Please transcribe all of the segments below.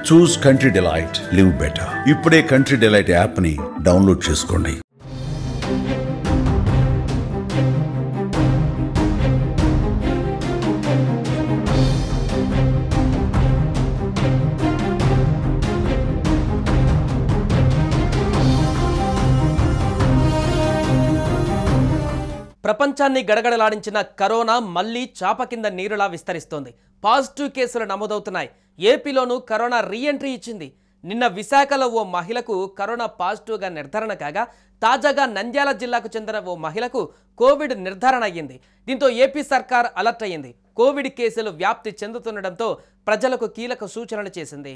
చూస్ country delight, live better. ఇప్పుడే country delight app ని download చేసుకోండి. ప్రపంచాన్ని గడగడలాడించిన కరోనా మళ్లీ చాప కింద నీరులా విస్తరిస్తోంది. పాజిటివ్ కేసులు నమోదవుతున్నాయి. ఏపీలోనూ కరోనా రీఎంట్రీ ఇచ్చింది. నిన్న విశాఖలో ఓ మహిళకు కరోనా పాజిటివ్గా నిర్ధారణ కాగా, తాజాగా నంద్యాల జిల్లాకు చెందిన ఓ మహిళకు కోవిడ్ నిర్ధారణ అయ్యింది. దీంతో ఏపీ సర్కార్ అలర్ట్ అయ్యింది. కోవిడ్ కేసులు వ్యాప్తి చెందుతుండటంతో ప్రజలకు కీలక సూచనలు చేసింది.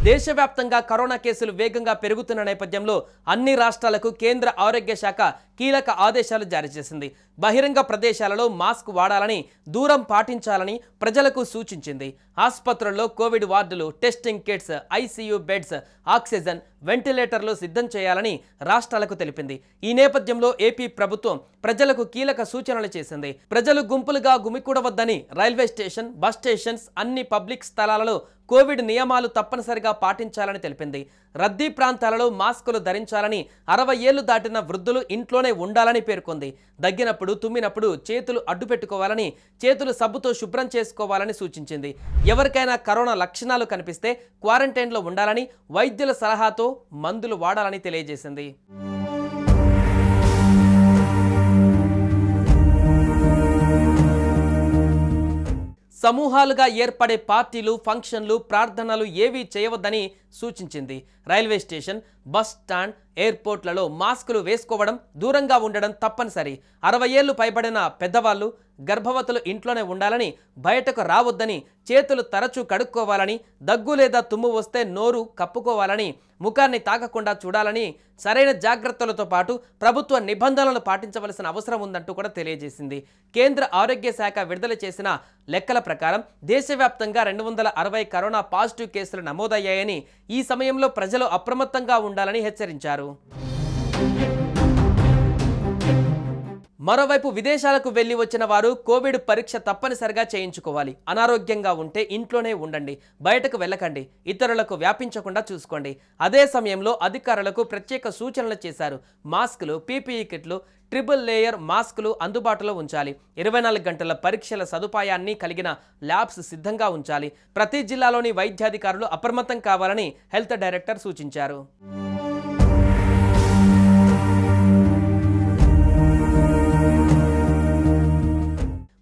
దేశవ్యాప్తంగా కరోనా కేసులు వేగంగా పెరుగుతున్న నేపథ్యంలో అన్ని రాష్ట్రాలకు కేంద్ర ఆరోగ్య శాఖ కీలక ఆదేశాలు జారీ చేసింది. బహిరంగ ప్రదేశాలలో మాస్క్ వాడాలని, దూరం పాటించాలని ప్రజలకు సూచించింది. ఆసుపత్రుల్లో కోవిడ్ వార్డులు, testing kits, ICU beds, oxygen, వెంటిలేటర్లు సిద్ధం చేయాలని రాష్ట్రాలకు తెలిపింది. ఈ నేపథ్యంలో ఏపీ ప్రభుత్వం ప్రజలకు కీలక సూచనలు చేసింది. ప్రజలు గుంపులుగా గుమికూడవద్దని, రైల్వే స్టేషన్, బస్ స్టేషన్స్, అన్ని పబ్లిక్ స్థలాలలో కోవిడ్ నియమాలు తప్పనిసరిగా పాటించాలని తెలిపింది. రద్దీ ప్రాంతాలలో మాస్కులు ధరించాలని, 60 ఏళ్లు దాటిన వృద్ధులు ఇంట్లోనే ఉండాలని పేర్కొంది. దగ్గినప్పుడు, తుమ్మినప్పుడు చేతులు అడ్డు పెట్టుకోవాలని, చేతులు సబ్బుతో శుభ్రం చేసుకోవాలని సూచించింది. ఎవరికైనా కరోనా లక్షణాలు కనిపిస్తే క్వారంటైన్లో ఉండాలని, వైద్యుల సలహాతో మందులు వాడాలని తెలియజేసింది. సమూహాలుగా ఏర్పడే పార్టీలు, ఫంక్షన్లు, ప్రార్థనలు ఏవీ చేయవద్దని సూచించింది. రైల్వే స్టేషన్, బస్ స్టాండ్, ఎయిర్పోర్ట్లలో మాస్కులు వేసుకోవడం, దూరంగా ఉండడం తప్పనిసరి. 60 ఏళ్లు పైబడిన పెద్దవాళ్ళు, గర్భవతులు ఇంట్లోనే ఉండాలని, బయటకు రావద్దని, చేతులు తరచూ కడుక్కోవాలని, దగ్గు లేదా తుమ్ము వస్తే నోరు కప్పుకోవాలని, ముఖాన్ని తాకకుండా చూడాలని, సరైన జాగ్రత్తలతో పాటు ప్రభుత్వ నిబంధనలు పాటించవలసిన అవసరం ఉందంటూ కూడా తెలియజేసింది. కేంద్ర ఆరోగ్య శాఖ విడుదల చేసిన లెక్కల ప్రకారం దేశవ్యాప్తంగా 260 కరోనా పాజిటివ్ కేసులు నమోదయ్యాయని, ఈ సమయంలో ప్రజలు అప్రమత్తంగా ఉండాలని హెచ్చరించారు. మరోవైపు విదేశాలకు వెళ్లి వచ్చిన వారు కోవిడ్ పరీక్ష తప్పనిసరిగా చేయించుకోవాలి. అనారోగ్యంగా ఉంటే ఇంట్లోనే ఉండండి, బయటకు వెళ్ళకండి, ఇతరులకు వ్యాపించకుండా చూసుకోండి. అదే సమయంలో అధికారులకు ప్రత్యేక సూచనలు చేశారు. మాస్కులు, పీపీఈ కిట్లు, ట్రిపుల్ లేయర్ మాస్కులు అందుబాటులో ఉంచాలి. 24 గంటల పరీక్షల సదుపాయాన్ని కలిగిన ల్యాబ్స్ సిద్ధంగా ఉంచాలి. ప్రతి జిల్లాలోని వైద్యాధికారులు అప్రమత్తం కావాలని హెల్త్ డైరెక్టర్ సూచించారు.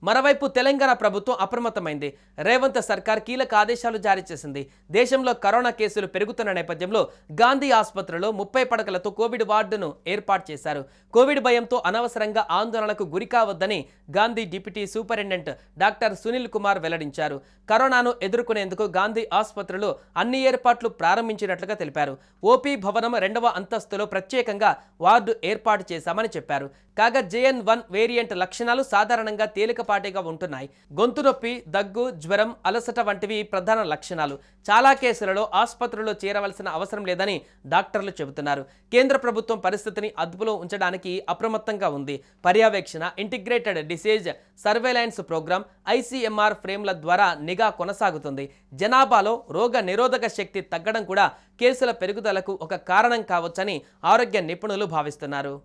మరోవైపు తెలంగాణ ప్రభుత్వం అప్రమత్తమైంది. రేవంత్ సర్కార్ కీలక ఆదేశాలు జారీ చేసింది. దేశంలో కరోనా కేసులు పెరుగుతున్న నేపథ్యంలో గాంధీ ఆసుపత్రిలో 30 పడకలతో కోవిడ్ వార్డును ఏర్పాటు చేశారు. కోవిడ్ భయంతో అనవసరంగా ఆందోళనకు గురికావద్దని Gandhi deputy superintendent doctor Sunil Kumar వెల్లడించారు. కరోనాను ఎదుర్కొనేందుకు గాంధీ ఆసుపత్రిలో అన్ని ఏర్పాట్లు ప్రారంభించినట్లుగా తెలిపారు. ఓపీ భవనం 2వ అంతస్తులో ప్రత్యేకంగా వార్డు ఏర్పాటు చేశామని చెప్పారు. కాగా JN1 వేరియంట్ లక్షణాలు సాధారణంగా తేలికపాటిగా ఉంటున్నాయి. గొంతు నొప్పి, దగ్గు, జ్వరం, అలసట వంటివి ప్రధాన లక్షణాలు. చాలా కేసులలో ఆసుపత్రిలో చేరవలసిన అవసరం లేదని డాక్టర్లు చెబుతున్నారు. కేంద్ర ప్రభుత్వం పరిస్థితిని అదుపులో ఉంచడానికి అప్రమత్తంగా ఉంది. పర్యవేక్షణ, integrated disease surveillance programme, ICMR ఫ్రేమ్ల ద్వారా నిఘా కొనసాగుతుంది. జనాభాలో రోగ నిరోధక శక్తి తగ్గడం కూడా కేసుల పెరుగుదలకు ఒక కారణం కావచ్చని ఆరోగ్య నిపుణులు భావిస్తున్నారు.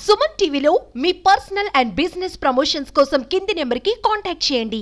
సుమన్ టీవీలో మీ పర్సనల్ అండ్ బిజినెస్ ప్రమోషన్స్ కోసం కింది నెంబర్కి కాంటాక్ట్ చేయండి.